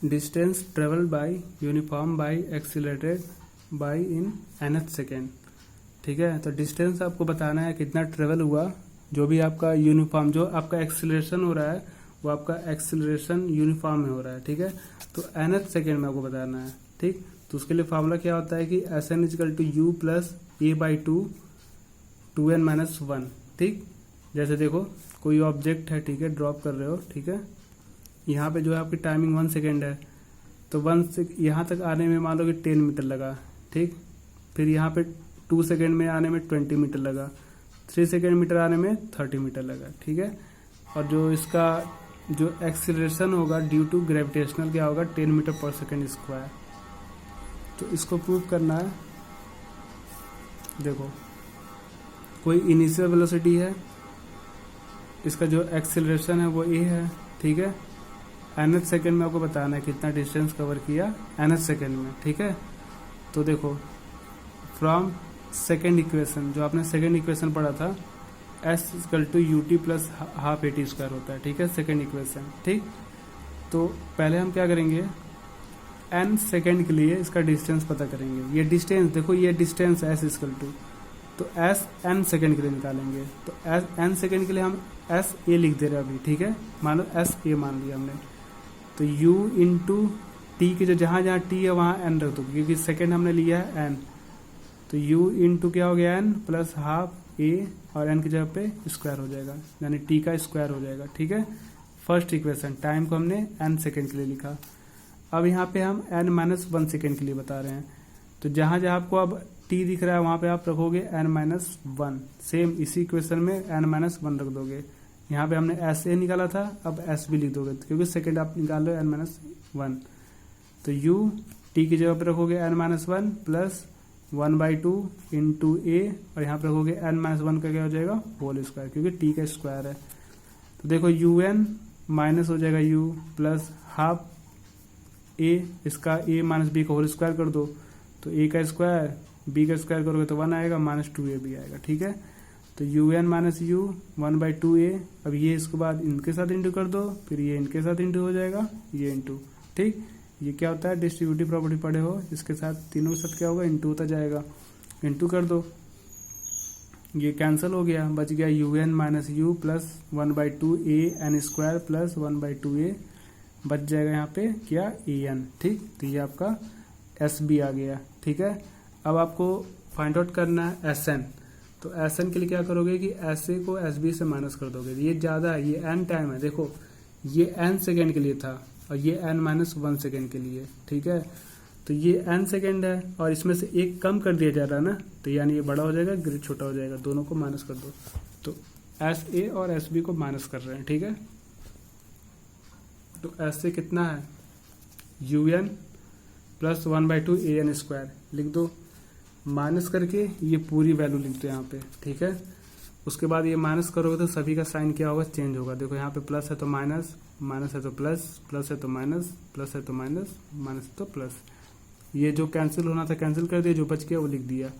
Distance travel by uniform by accelerated by in nth second. ठीक है, तो distance आपको बताना है कितना ट्रेवल हुआ, जो भी आपका यूनिफॉर्म, जो आपका एक्सीलरेशन हो रहा है वो आपका एक्सीलरेशन यूनिफॉर्म में हो रहा है। ठीक है, तो nth सेकेंड में आपको बताना है। ठीक, तो उसके लिए फॉर्मूला क्या होता है कि Sn is equal to u plus a by two 2n minus 1। ठीक, जैसे देखो कोई ऑब्जेक्ट है, ठीक है, ड्रॉप कर रहे हो, ठीक है, यहाँ पे जो है आपकी टाइमिंग 1 सेकेंड है, तो 1 से यहाँ तक आने में मान लो कि 10 मीटर लगा। ठीक, फिर यहाँ पे 2 सेकेंड में आने में 20 मीटर लगा, 3 सेकेंड मीटर आने में 30 मीटर लगा। ठीक है, और जो इसका जो एक्सीलरेशन होगा ड्यू टू ग्रेविटेशनल क्या होगा 10 मीटर पर सेकेंड स्क्वायर। तो इसको प्रूव करना है। देखो कोई इनिशियल वेलोसिटी है, इसका जो एक्सीलरेशन है वो ए है। ठीक है, nth सेकेंड में आपको बताना है कितना डिस्टेंस कवर किया nth सेकेंड में। ठीक है, तो देखो फ्रॉम सेकेंड इक्वेशन, जो आपने सेकेंड इक्वेशन पढ़ा था, s equal to u t plus half a t square होता है। ठीक है, सेकेंड इक्वेशन। ठीक, तो पहले हम क्या करेंगे, n सेकेंड के लिए इसका डिस्टेंस पता करेंगे। ये डिस्टेंस देखो, ये डिस्टेंस एस इक्वल टू, तो एस n सेकेंड के लिए निकालेंगे, तो एस n सेकेंड के लिए हम एस ए लिख दे रहे हैं अभी। ठीक है, मान लो एस ए मान लिया हमने, तो u इंटू टी के जो जहां जहां टी है वहां n रख दो, क्योंकि सेकेंड हमने लिया है n, तो u इंटू क्या हो गया n प्लस हाफ ए, और n की जगह पे स्क्वायर हो जाएगा, यानी t का स्क्वायर हो जाएगा। ठीक है, फर्स्ट इक्वेशन, टाइम को हमने n सेकेंड के लिए लिखा। अब यहाँ पे हम n माइनस 1 सेकेंड के लिए बता रहे हैं, तो जहां जहां आपको अब t दिख रहा है वहां पे आप रखोगे n माइनस 1। सेम इसी इक्वेशन में n माइनस 1 रख दोगे। यहाँ पे हमने एस ए निकाला था, अब एस भी लिख दोगे, क्योंकि सेकेंड आप निकाल लो n माइनस 1। तो u t की जगह पे रखोगे n माइनस 1 प्लस 1/2 इंटू ए, और यहाँ पे रखोगे n माइनस 1 का क्या हो जाएगा होल स्क्वायर, क्योंकि t का स्क्वायर है। तो देखो un माइनस हो जाएगा u प्लस हाफ ए, इसका a माइनस बी का होल स्क्वायर कर दो, तो a का स्क्वायर b का स्क्वायर करोगे तो 1 आएगा, माइनस 2a भी आएगा। ठीक है, तो un माइनस u 1/2a। अब ये इसके बाद इनके साथ इंटू कर दो, फिर ये इनके साथ इंटू हो जाएगा, ये इंटू। ठीक, ये क्या होता है, डिस्ट्रीब्यूटिव प्रॉपर्टी पढ़े हो, इसके साथ तीनों के साथ क्या होगा, इंटू होता जाएगा, इंटू कर दो, ये कैंसिल हो गया, बच गया un minus u plus 1/2a n square plus 1/2a, बच जाएगा यहाँ पे क्या an। ठीक, तो ये आपका एस बी आ गया। ठीक है, अब आपको फाइंड आउट करना है Sn, तो Sn के लिए क्या करोगे कि SA को SB से माइनस कर दोगे। ये ज्यादा है, ये n टाइम है, देखो ये n सेकेंड के लिए था और ये n माइनस 1 सेकेंड के लिए। ठीक है, तो ये n सेकेंड है और इसमें से एक कम कर दिया जा रहा है ना, तो यानी ये बड़ा हो जाएगा, ग्रेड छोटा हो जाएगा, दोनों को माइनस कर दो। तो SA और SB को माइनस कर रहे हैं। ठीक है, तो SA कितना है, un प्लस 1/2 an स्क्वायर लिख दो, माइनस करके ये पूरी वैल्यू लिख दो यहाँ पे। ठीक है, उसके बाद ये माइनस करोगे तो सभी का साइन क्या होगा, चेंज होगा। देखो यहाँ पे प्लस है तो माइनस, माइनस है तो प्लस, प्लस है तो माइनस, प्लस है तो माइनस, माइनस है तो प्लस। ये जो कैंसिल होना था कैंसिल कर दिया, जो बच गया वो लिख दिया।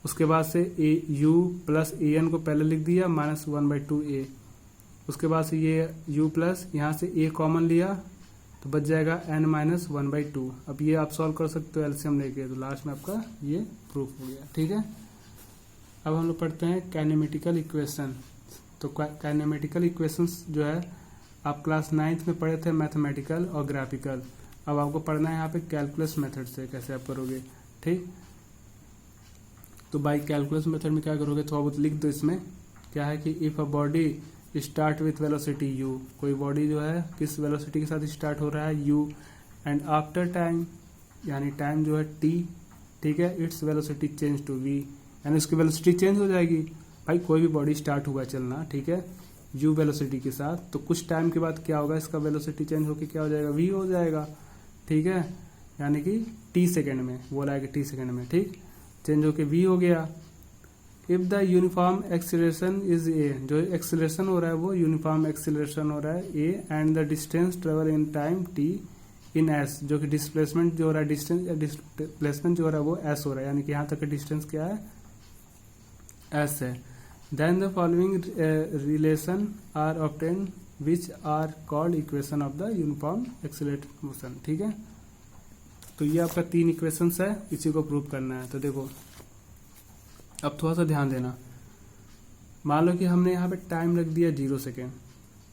उसके बाद से u प्लस an को पहले लिख दिया, माइनस 1/2a। उसके बाद से ये u प्लस यहाँ से a कॉमन लिया, तो बच जाएगा n माइनस 1/2। अब ये आप सॉल्व कर सकते हो एलसीएम लेके, तो लास्ट में आपका ये प्रूफ हो गया। ठीक है, अब हम लोग पढ़ते हैं काइनेमेटिकल इक्वेशन। तो काइनेमेटिकल इक्वेशंस जो है आप क्लास 9th में पढ़े थे, मैथमेटिकल और ग्राफिकल। अब आपको पढ़ना है यहाँ पे कैलकुलस मेथड से, कैसे आप करोगे। ठीक, तो बाई कैलकुलस मेथड में क्या करोगे, थोड़ा बहुत लिख दो। इसमें क्या है कि if a body start with velocity u, कोई बॉडी जो है किस वेलोसिटी के साथ स्टार्ट हो रहा है u, एंड आफ्टर टाइम, यानी टाइम जो है t, ठीक है, its velocity change to v, यानी उसकी वेलोसिटी चेंज हो जाएगी। भाई कोई भी बॉडी स्टार्ट हुआ चलना, ठीक है, u वेलोसिटी के साथ, तो कुछ टाइम के बाद क्या होगा, इसका वेलोसिटी चेंज होकर क्या हो जाएगा, v हो जाएगा। ठीक है, यानी कि t सेकेंड में, बोला है कि t सेकेंड में, ठीक, चेंज होके v हो गया। If the uniform acceleration is a, जो एक्सीलरेशन हो रहा है वो यूनिफॉर्म एक्सीलरेशन हो रहा है a, and the distance travel in time t in s, जो कि डिस्प्लेसमेंट जो हो रहा है, डिस्प्लेसमेंट जो हो रहा है वो एस हो रहा है, यानी कि यहाँ तक का डिस्टेंस क्या है, एस है। Then the following relation are obtain which are called equation of the uniform accelerated motion. ठीक है, तो ये आपका 3 इक्वेशंस है, इसी को प्रूव करना है। तो देखो अब थोड़ा सा ध्यान देना, मान लो कि हमने यहाँ पे टाइम रख दिया 0 सेकेंड,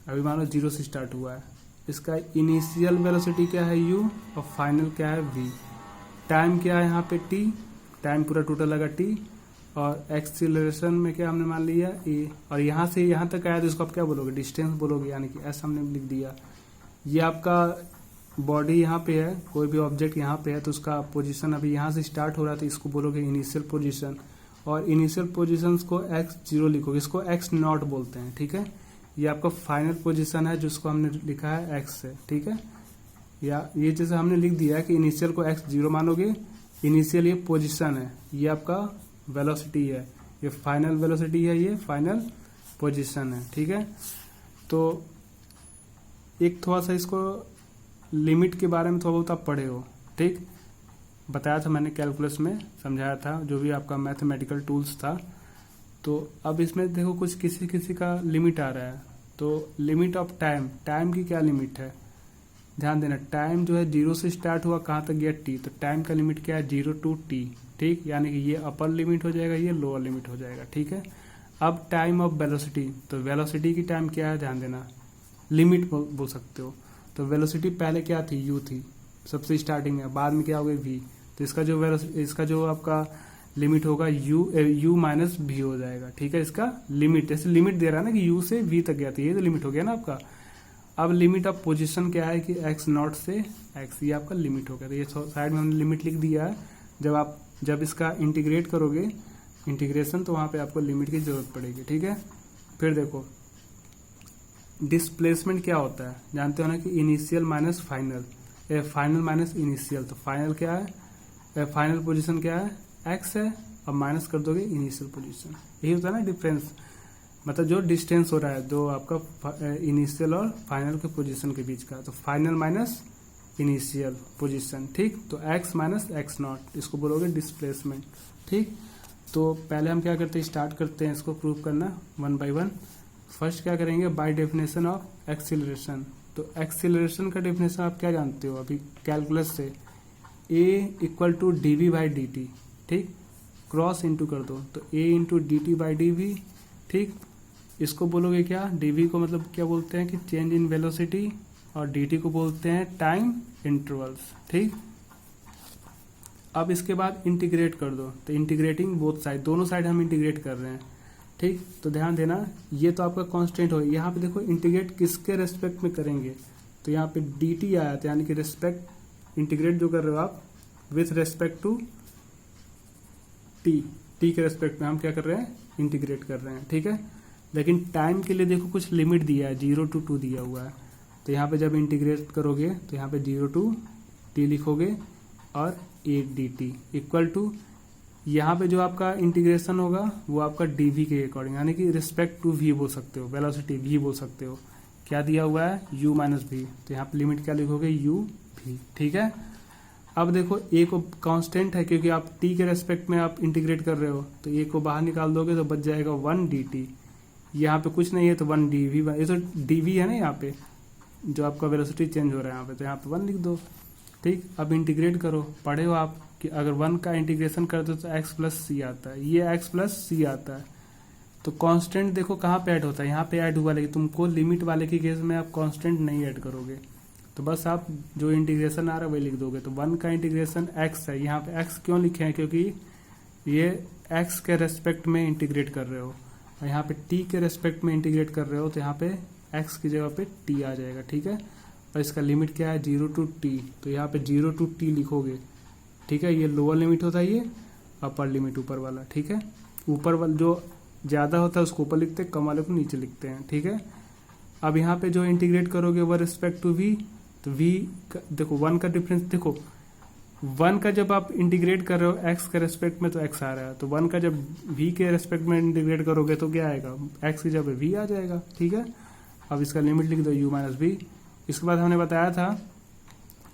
अभी मान लो 0 से स्टार्ट हुआ है, इसका इनिशियल वेलोसिटी क्या है u और फाइनल क्या है v, टाइम क्या है यहाँ पे t, टाइम पूरा टोटल लगा t, और एक्सीलरेशन में क्या हमने मान लिया a, और यहाँ से यहाँ तक आया तो इसको आप क्या बोलोगे, डिस्टेंस बोलोगे, यानी कि ऐसा हमने लिख दिया। ये आपका बॉडी यहाँ पे है, कोई भी ऑब्जेक्ट यहाँ पे है तो उसका पोजीशन अभी यहाँ से स्टार्ट हो रहा है तो इसको बोलोगे इनिशियल पोजीशन, और इनिशियल पोजीशंस को x0 लिखोगे, इसको x0 बोलते हैं। ठीक है, ये आपका फाइनल पोजीशन है जिसको हमने लिखा है x से। ठीक है, या ये जैसे हमने लिख दिया है कि इनिशियल को x0 मानोगे, इनिशियल ये पोजीशन है, ये आपका वेलोसिटी है, ये फाइनल वेलोसिटी है, ये फाइनल पोजीशन है। ठीक है, तो एक थोड़ा सा इसको लिमिट के बारे में थोड़ा बहुत आप पढ़े हो, ठीक, बताया था मैंने, कैलकुलस में समझाया था, जो भी आपका मैथमेटिकल टूल्स था। तो अब इसमें देखो कुछ किसी किसी का लिमिट आ रहा है, तो लिमिट ऑफ टाइम, टाइम की क्या लिमिट है, ध्यान देना, टाइम जो है 0 से स्टार्ट हुआ कहाँ तक गया t, तो टाइम का लिमिट क्या है 0 to t। ठीक, यानी कि ये अपर लिमिट हो जाएगा, ये लोअर लिमिट हो जाएगा। ठीक है, अब टाइम ऑफ वेलोसिटी, तो वेलोसिटी की टाइम क्या है, ध्यान देना, लिमिट बोल सकते हो। तो वेलोसिटी पहले क्या थी, u थी, सबसे स्टार्टिंग है, बाद में क्या हो गई v, तो इसका जो आपका लिमिट होगा u माइनस v हो जाएगा। ठीक है, इसका लिमिट, जैसे लिमिट दे रहा है ना कि u से v तक गया था, ये तो लिमिट हो गया ना आपका। अब लिमिट ऑफ पोजीशन क्या है कि x0 से x, ये आपका लिमिट हो गया। तो ये साइड में हमने लिमिट लिख दिया है, जब इसका इंटीग्रेट करोगे इंटीग्रेशन, तो वहां पे आपको लिमिट की जरूरत पड़ेगी। ठीक है, फिर देखो डिस्प्लेसमेंट क्या होता है, जानते हो ना कि initial minus final, final minus initial, तो फाइनल क्या है, फाइनल पोजीशन क्या है x है, अब माइनस कर दोगे इनिशियल पोजीशन, यही होता है ना डिफरेंस, मतलब जो डिस्टेंस हो रहा है दो आपका इनिशियल और फाइनल के पोजीशन के बीच का, तो फाइनल माइनस इनिशियल पोजीशन। ठीक, तो x माइनस x0, इसको बोलोगे डिस्प्लेसमेंट। ठीक, तो पहले हम क्या करते हैं, स्टार्ट करते हैं इसको प्रूव करना 1 by 1। फर्स्ट क्या करेंगे, बाय डेफिनेशन ऑफ एक्सीलरेशन। तो एक्सीलरेशन का डेफिनेशन आप क्या जानते हो अभी कैलकुलस से, a equal to dv by dt। ठीक, क्रॉस इंटू कर दो, तो a into dt by dv। ठीक, इसको बोलोगे क्या, dv को मतलब क्या बोलते हैं कि चेंज इन वेलोसिटी, और dt को बोलते हैं टाइम इंटरवल्स। ठीक, अब इसके बाद इंटीग्रेट कर दो, तो इंटीग्रेटिंग बोथ साइड, दोनों साइड हम इंटीग्रेट कर रहे हैं। ठीक, तो ध्यान देना, ये तो आपका कांस्टेंट हो, यहाँ पे देखो इंटीग्रेट किसके रेस्पेक्ट में करेंगे, तो यहाँ पे dt आया था, यानी कि रेस्पेक्ट, इंटीग्रेट जो कर रहे हो आप विथ रेस्पेक्ट टू t के रेस्पेक्ट में हम क्या कर रहे हैं, इंटीग्रेट कर रहे हैं। ठीक है, लेकिन टाइम के लिए देखो कुछ लिमिट दिया है, 0 to 2 दिया हुआ है, तो यहाँ पे जब इंटीग्रेट करोगे तो यहाँ पे 0 to t लिखोगे, और a dt इक्वल टू, यहाँ पे जो आपका इंटीग्रेशन होगा वो आपका dv के अकॉर्डिंग, यानी कि रिस्पेक्ट टू v बोल सकते हो, वेलोसिटी v बोल सकते हो, क्या दिया हुआ है u माइनस v, तो यहाँ पे लिमिट क्या लिखोगे u v। ठीक है, अब देखो a को कांस्टेंट है क्योंकि आप t के रेस्पेक्ट में आप इंटीग्रेट कर रहे हो, तो a को बाहर निकाल दोगे तो बच जाएगा 1 dt, यहाँ पे कुछ नहीं है तो 1 dv, ये तो dv है ना, यहाँ पे जो आपका वेलोसिटी चेंज हो रहा है यहाँ पे, तो यहाँ पे 1 लिख दो। ठीक, अब इंटीग्रेट करो, पढ़े हो आप कि अगर 1 का इंटीग्रेशन कर दो तो x प्लस सी आता है, ये x प्लस सी आता है, तो कांस्टेंट देखो कहाँ पे ऐड होता है, यहाँ पे ऐड हुआ, लेकिन तुमको लिमिट वाले के केस में आप कांस्टेंट नहीं ऐड करोगे, तो बस आप जो इंटीग्रेशन आ रहा है वही लिख दोगे। तो 1 का इंटीग्रेशन x है, यहाँ पे x क्यों लिखे हैं, क्योंकि ये x के रेस्पेक्ट में इंटीग्रेट कर रहे हो, और यहाँ पे t के रेस्पेक्ट में इंटीग्रेट कर रहे हो, तो यहाँ पे x की जगह पे t आ जाएगा। ठीक है, और इसका लिमिट क्या है 0 to t, तो यहाँ पे 0 to t लिखोगे। ठीक है, ये लोअर लिमिट होता है, ये अपर लिमिट ऊपर वाला। ठीक है, ऊपर वाला जो ज़्यादा होता है उसको ऊपर लिखते हैं, कम वाले को नीचे लिखते हैं। ठीक है, अब यहाँ पे जो इंटीग्रेट करोगे वो रिस्पेक्ट टू v, तो v देखो 1 का डिफरेंस, देखो 1 का जब आप इंटीग्रेट कर रहे हो x के रेस्पेक्ट में तो x आ रहा है, तो 1 का जब v के रेस्पेक्ट में इंटीग्रेट करोगे तो क्या आएगा, x की जगह v आ जाएगा। ठीक है, अब इसका लिमिट लिख दो u माइनस v। इसके बाद हमने बताया था,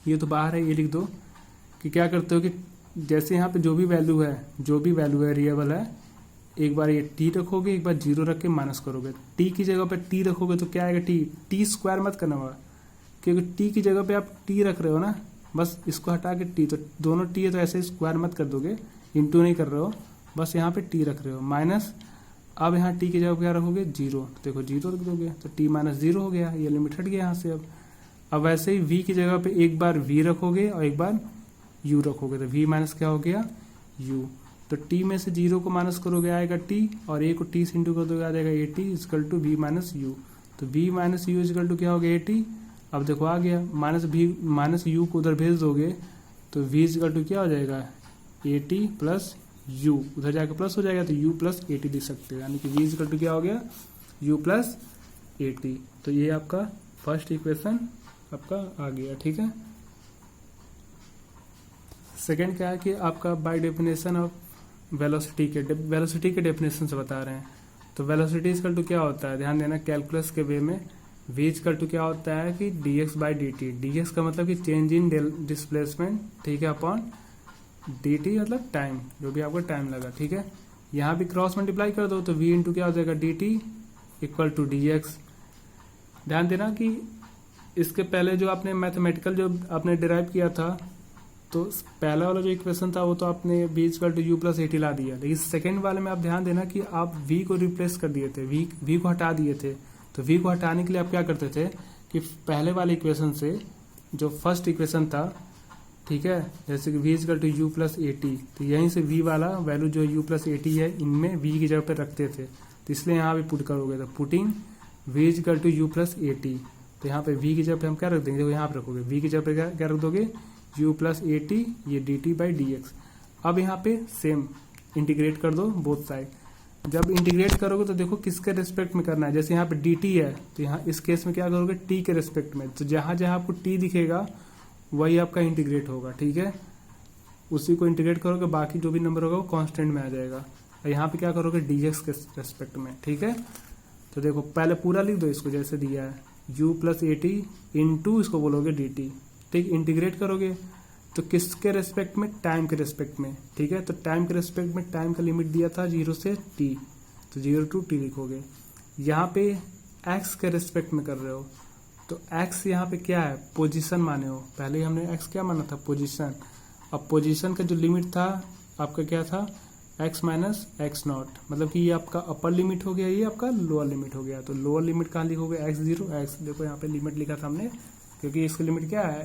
ये तो बाहर है, ये लिख दो कि क्या करते हो कि जैसे यहाँ पे जो भी वैल्यू है रिएबल है, एक बार ये टी रखोगे, एक बार जीरो रख के माइनस करोगे। टी की जगह पे टी रखोगे तो क्या आएगा, टी स्क्वायर मत करना होगा, क्योंकि टी की जगह पे आप टी रख रहे हो ना, बस इसको हटा के टी, तो दोनों टी है तो ऐसे स्क्वायर मत कर दोगे, इंटू नहीं कर रहे हो, बस यहाँ पे टी रख रहे हो माइनस। अब यहाँ टी की जगह पे क्या रखोगे, जीरो, तो देखो जीरो रख दोगे तो टी माइनस जीरो हो गया, ये लिमिट हट गया यहाँ से। अब वैसे ही वी की जगह पे एक बार वी रखोगे और एक बार यू रखोगे, तो वी माइनस क्या हो गया, यू। तो टी में से जीरो को माइनस करोगे आएगा टी, और ए को टी से इंटू कर दोगे आ जाएगा a t equal to v minus u. तो v minus u equal to क्या हो गया, ए टी। अब देखो आ गया, माइनस यू को उधर भेज दोगे तो वी इजकल टू क्या हो जाएगा, ए टी प्लस यू, उधर जाकर प्लस हो जाएगा तो यू प्लस ए टी लिख सकते हो, यानी कि वी इजकल टू क्या हो गया, यू प्लस ए टी। तो ये आपका फर्स्ट इक्वेशन आपका आ गया, ठीक है। सेकेंड क्या है कि आपका बाय डेफिनेशन ऑफ वेलोसिटी के डेफिनेशन से बता रहे हैं। तो वेलोसिटी इजकल टू क्या होता है, ध्यान देना कैलकुलस के वे में, v इजकल टू क्या होता है कि dx by d T. dx का मतलब कि चेंज इन डिस्प्लेसमेंट, ठीक है, अपॉन dt मतलब टाइम, जो भी आपको टाइम लगा, ठीक है। यहाँ भी क्रॉस मल्टीप्लाई कर दो तो v इंटू क्या हो जाएगा, dt इक्वल टू dx। ध्यान देना कि इसके पहले जो आपने मैथमेटिकल जो आपने डिराइव किया था, तो पहला वाला जो इक्वेशन था वो तो आपने v equal to u plus a t ला दिया, लेकिन सेकेंड वाले में आप ध्यान देना कि आप v को रिप्लेस कर दिए थे, v को हटा दिए थे। तो v को हटाने के लिए आप क्या करते थे कि पहले वाले इक्वेशन से जो फर्स्ट इक्वेशन था, ठीक है, जैसे कि v equal to u plus a t, तो यहीं से v वाला वैल्यू जो यू प्लस ए टी है इनमें v की जगह पे रखते थे, तो इसलिए यहाँ पे पुट करोगे, तो putting v equal to u plus a t. तो यहाँ पे v की जगह पे हम क्या रख देंगे, देखो यहाँ पे रखोगे v की जगह पे क्या रख दोगे, u प्लस ए टी, ये D T by D x. अब यहाँ पे सेम इंटीग्रेट कर दो बोथ साइड। जब इंटीग्रेट करोगे तो देखो किसके रेस्पेक्ट में करना है, जैसे यहाँ पे डी टी है तो यहाँ इस केस में क्या करोगे, टी के रेस्पेक्ट में। तो जहां जहां आपको टी दिखेगा वही आपका इंटीग्रेट होगा, ठीक है, उसी को इंटीग्रेट करोगे, बाकी जो भी नंबर होगा वो कांस्टेंट में आ जाएगा। और यहाँ पे क्या करोगे, डी एक्स के रेस्पेक्ट में, ठीक है। तो देखो पहले पूरा लिख दो इसको जैसे दिया है, u plus a T into इसको बोलोगे डी टी, ठीक। इंटीग्रेट करोगे तो किसके रेस्पेक्ट में, टाइम के रेस्पेक्ट में, ठीक है। तो टाइम के रेस्पेक्ट में टाइम का लिमिट दिया था 0 से t, तो 0 टू t लिखोगे। यहाँ पे x के रेस्पेक्ट में कर रहे हो, तो x यहाँ पे क्या है, पोजीशन माने हो, पहले ही हमने x क्या माना था, पोजीशन। अब पोजीशन का जो लिमिट था आपका क्या था, x माइनस एक्स नॉट, मतलब कि ये आपका अपर लिमिट हो गया, ये आपका लोअर लिमिट हो गया। तो लोअर लिमिट कहाँ लिखोगे, x0, x, देखो यहाँ पे लिमिट लिखा था हमने, क्योंकि इसकी लिमिट क्या है,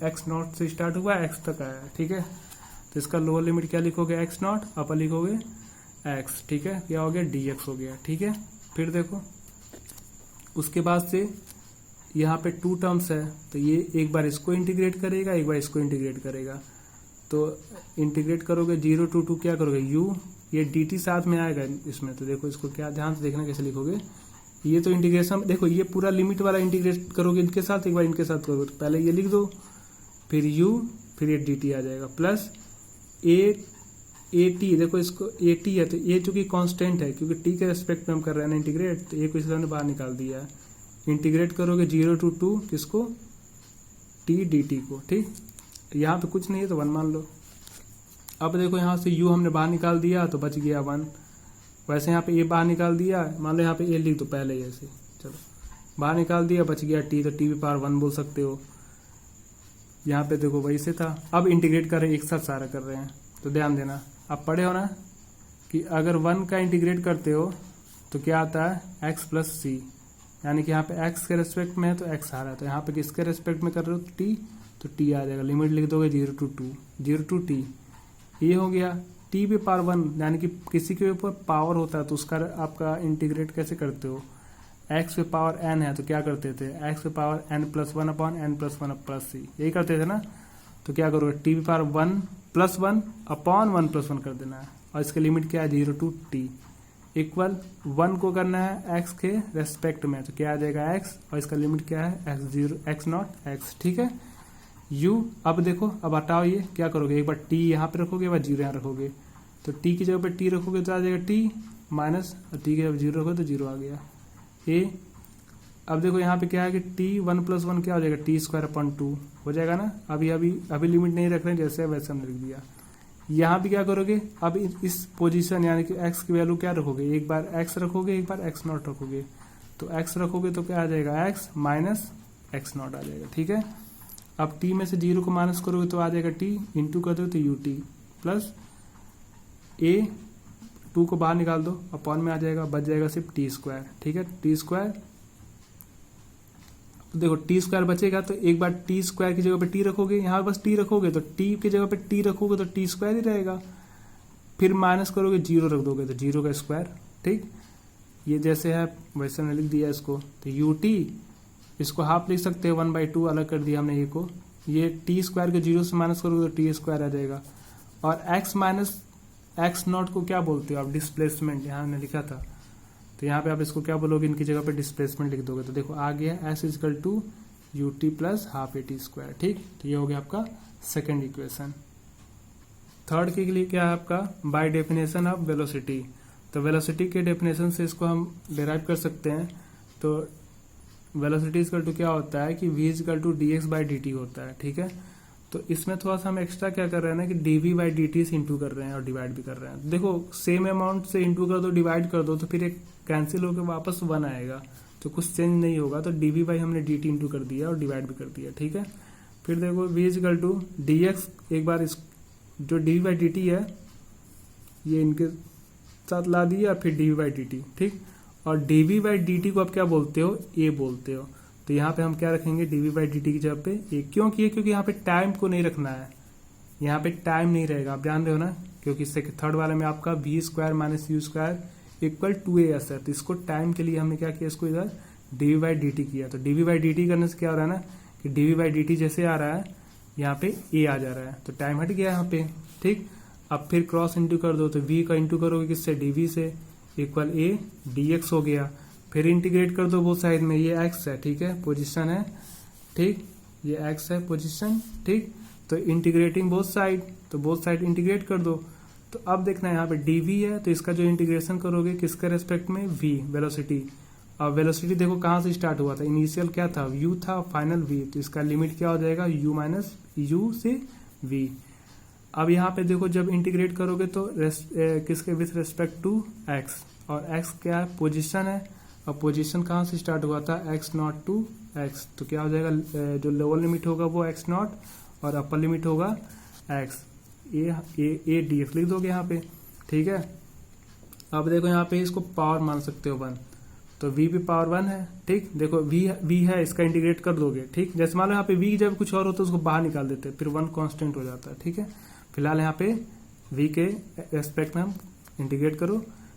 एक्स नॉट से स्टार्ट हुआ एक्स तक आया है, ठीक है। तो इसका लोअर लिमिट क्या लिखोगे, एक्स नॉट, अपर लिखोगे एक्स, ठीक है, क्या हो गया, डी एक्स हो गया, ठीक है। फिर देखो उसके बाद से यहाँ पे टू टर्म्स है, तो ये एक बार इसको इंटीग्रेट करेगा, एक बार इसको इंटीग्रेट करेगा। तो इंटीग्रेट करोगे 0 टू 2 क्या करोगे, u, ये डी टी साथ में आएगा इसमें। तो देखो इसको क्या ध्यान से देखना कैसे लिखोगे, ये तो इंटीग्रेशन, देखो ये पूरा लिमिट वाला इंटीग्रेट करोगे इनके साथ, एक बार इनके साथ करोगे, तो पहले ये लिख दो, फिर u, फिर ये dt आ जाएगा, प्लस ए टी, देखो इसको ए टी है तो ये चूंकि कांस्टेंट है, क्योंकि t के रेस्पेक्ट में हम कर रहे हैं ना इंटीग्रेट, तो ए को इसलिए हमने बाहर निकाल दिया है। इंटीग्रेट करोगे 0 टू 2 किसको, t dt को, ठीक। यहाँ पे कुछ नहीं है तो 1 मान लो। अब देखो यहाँ से u हमने बाहर निकाल दिया तो बच गया 1, वैसे यहाँ पे ए बाहर निकाल दिया, मान लो यहाँ पे ए लिख दो पहले ही ऐसे, चलो बाहर निकाल दिया, बच गया टी, तो टी भी पावर 1 बोल सकते हो। यहाँ पे देखो वही से था। अब इंटीग्रेट कर रहे हैं, एक साथ सारा कर रहे हैं, तो ध्यान देना, आप पढ़े हो ना कि अगर 1 का इंटीग्रेट करते हो तो क्या आता है, x प्लस सी, यानी कि यहाँ पे x के रेस्पेक्ट में है तो x आ रहा है, तो यहाँ पे किसके रेस्पेक्ट में कर रहे हो, t, तो t आ जाएगा। लिमिट लिख दोगे 0 टू 2, 0 टू t, ये हो गया। t पे पावर 1, यानी कि किसी के ऊपर पावर होता है तो उसका आपका इंटीग्रेट कैसे करते हो, x पे पावर n है तो क्या करते थे, x पे power n plus 1 upon n plus 1 plus c, यही करते थे ना। तो क्या करोगे, t पे पावर 1 प्लस 1 अपॉन 1 प्लस 1 कर देना है, और इसका लिमिट क्या है, 0 टू t, इक्वल 1 को करना है x के रेस्पेक्ट में, तो क्या आ जाएगा x, और इसका लिमिट क्या है, x नॉट x, ठीक है। u, अब देखो, अब हटाओ ये, क्या करोगे, एक बार t यहाँ पे रखोगे, एक बार 0 यहाँ रखोगे, तो t की जगह पे t रखोगे तो आ जाएगा t माइनस, और t की जगह 0 रखोगे तो 0 आ गया a। अब देखो यहाँ पे क्या है कि t 1 प्लस 1 क्या हो जाएगा, t स्क्वायर अपॉन 2 हो जाएगा ना। अभी लिमिट नहीं रख रहे हैं, जैसे वैसे हमने लिख दिया। यहाँ भी क्या करोगे, अब इस पोजीशन यानी कि x की वैल्यू क्या रखोगे, एक बार x रखोगे एक बार x नॉट रखोगे, तो x रखोगे तो क्या आ जाएगा x माइनस x नॉट आ जाएगा, ठीक है। अब t में से 0 को माइनस करोगे तो आ जाएगा t, इंटू कर दो तो ut प्लस a, 2 को बाहर निकाल दो, अपॉन में आ जाएगा, बच जाएगा सिर्फ टी स्क्वायर, ठीक है। टी स्क्वायर, तो देखो टी स्क्वायर बचेगा तो एक बार टी स्क्वायर की जगह पे टी रखोगे, यहाँ बस टी रखोगे तो टी की जगह पे टी रखोगे तो टी स्क्वायर ही रहेगा, फिर माइनस करोगे 0 रख दोगे तो 0 का स्क्वायर, ठीक। ये जैसे है वैसे मैंने लिख दिया इसको, तो यू टी इसको हाफ लिख सकते हैं, 1/2 अलग कर दिया हमने ये को, ये टी स्क्वायर के 0 से माइनस करोगे तो टी स्क्वायर आ जाएगा। और एक्स माइनस एक्स नॉट को क्या बोलते हो आप, डिस्प्लेसमेंट, यहाँ हमने लिखा था, तो यहाँ पे आप इसको क्या बोलोगे, इनकी जगह पे डिस्प्लेसमेंट लिख दोगे, तो देखो आ गया s is equal to u t plus half a t square, ठीक। तो ये हो गया आपका सेकेंड इक्वेशन। थर्ड के लिए क्या है आपका, बाय डेफिनेशन ऑफ वेलोसिटी, तो वेलोसिटी के डेफिनेशन से इसको हम डिराइव कर सकते हैं। तो वेलोसिटी इजकल टू क्या होता है कि v is equal to d x by d t होता है, ठीक है। तो इसमें थोड़ा सा हम एक्स्ट्रा क्या कर रहे हैं ना कि dv बाई डी टी से इंटू कर रहे हैं और डिवाइड भी कर रहे हैं। देखो सेम अमाउंट से इंटू कर दो डिवाइड कर दो तो फिर एक कैंसिल होकर वापस 1 आएगा, तो कुछ चेंज नहीं होगा, तो dv बाई हमने dt इंटू कर दिया और डिवाइड भी कर दिया, ठीक है। फिर देखो v is equal to d x, एक बार इस जो dv बाई डी टी है ये इनके साथ ला दिया, फिर dv बाई डी टी, ठीक। और dv बाई डी टी को आप क्या बोलते हो, a बोलते हो, तो यहाँ पे हम क्या रखेंगे dv बाई डी टी की जगह पे a, क्यों किए, क्योंकि यहाँ पे टाइम को नहीं रखना है, यहाँ पे टाइम नहीं रहेगा, आप जान रहे हो ना, क्योंकि थर्ड वाले में आपका v square minus you square equal 2as है, तो इसको टाइम के लिए हमने क्या किया, इसको इधर dv बाई डी टी किया। तो dv बाई डी टी करने से क्या हो रहा है ना कि dv बाई डी टी जैसे आ रहा है यहाँ पे a आ जा रहा है, तो टाइम हट गया यहाँ पे, ठीक। अब फिर क्रॉस इंटू कर दो, तो v का इंटू करोगे किससे, dv से, इक्वल a dx हो गया। फिर इंटीग्रेट कर दो बोथ साइड में, ये x है, ठीक है, पोजीशन है, ठीक, ये x है पोजीशन, ठीक। तो इंटीग्रेटिंग बोथ साइड, तो बोथ साइड इंटीग्रेट कर दो। तो अब देखना है यहाँ पे dv है, तो इसका जो इंटीग्रेशन करोगे किसके रेस्पेक्ट में, v वेलोसिटी। अब वेलोसिटी देखो कहाँ से स्टार्ट हुआ था, इनिशियल क्या था, u था, फाइनल v, तो इसका लिमिट क्या हो जाएगा, u माइनस u से v। अब यहाँ पे देखो जब इंटीग्रेट करोगे तो किसके विथ रेस्पेक्ट टू x, और x क्या है, पोजीशन है, और पोजीशन कहाँ से स्टार्ट हुआ था, x नॉट टू x, तो क्या हो जाएगा, जो लोअर लिमिट होगा वो x नॉट और अपर लिमिट होगा x, ए डी एक्स लिख दोगे यहाँ पे, ठीक है। अब देखो यहाँ पे इसको पावर मान सकते हो 1, तो v भी पावर 1 है, ठीक। देखो v है, इसका इंटीग्रेट कर दोगे, ठीक। जैसे मान लो यहाँ पे v जब कुछ और होता है उसको बाहर निकाल देते हैं, फिर 1 कांस्टेंट हो जाता है, ठीक है। फिलहाल यहाँ पे v के रेस्पेक्ट में हम इंटीग्रेट करो,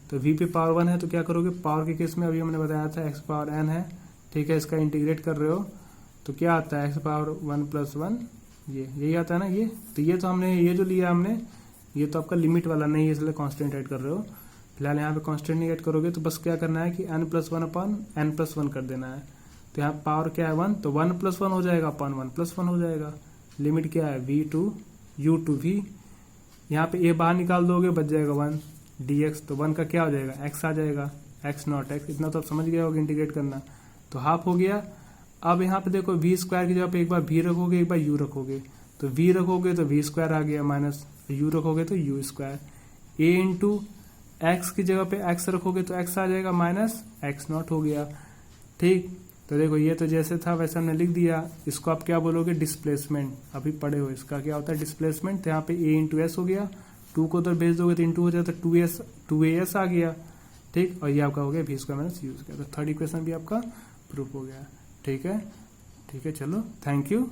तो v पे पावर 1 है, तो क्या करोगे, पावर के केस में अभी हमने बताया था x पावर n है, ठीक है। इसका इंटीग्रेट कर रहे हो तो क्या आता है, x पावर 1 प्लस 1, यही आता है ना ये। तो ये तो हमने ये जो लिया हमने, ये तो आपका लिमिट वाला नहीं है, इसलिए कांस्टेंट ऐड कर रहे हो। फिलहाल यहाँ पे कांस्टेंट नहीं ऐड करोगे, तो बस क्या करना है कि n plus 1 upon n plus 1 कर देना है। तो यहाँ पावर क्या है 1, तो 1 प्लस 1 हो जाएगा अपॉन 1 प्लस 1 हो जाएगा। लिमिट क्या है, v to u to v, यहाँ पे a बाहर निकाल दोगे बच जाएगा 1 dx, तो 1 का क्या हो जाएगा, x आ जाएगा, x नॉट x, इतना तो आप समझ गए होगे इंटीग्रेट करना, तो हाफ हो गया। अब यहाँ पे देखो v स्क्वायर की जगह पे एक बार v रखोगे एक बार u रखोगे, तो v रखोगे तो v स्क्वायर आ गया माइनस u रखोगे तो u square, a into x की जगह पे x रखोगे तो x आ जाएगा माइनस x नॉट हो गया, ठीक। तो देखो ये तो जैसे था वैसे हमने लिख दिया, इसको आप क्या बोलोगे, डिस्प्लेसमेंट, अभी पढ़े हो इसका क्या होता है डिस्प्लेसमेंट। तो यहाँ पे a इंटू एस हो गया, 2 को तो भेज दोगे तो इंटू हो जाता है, 2as आ गया, ठीक। और ये आपका हो गया v square minus u square, तो थर्ड इक्वेशन भी आपका प्रूफ हो गया, ठीक है। चलो थैंक यू।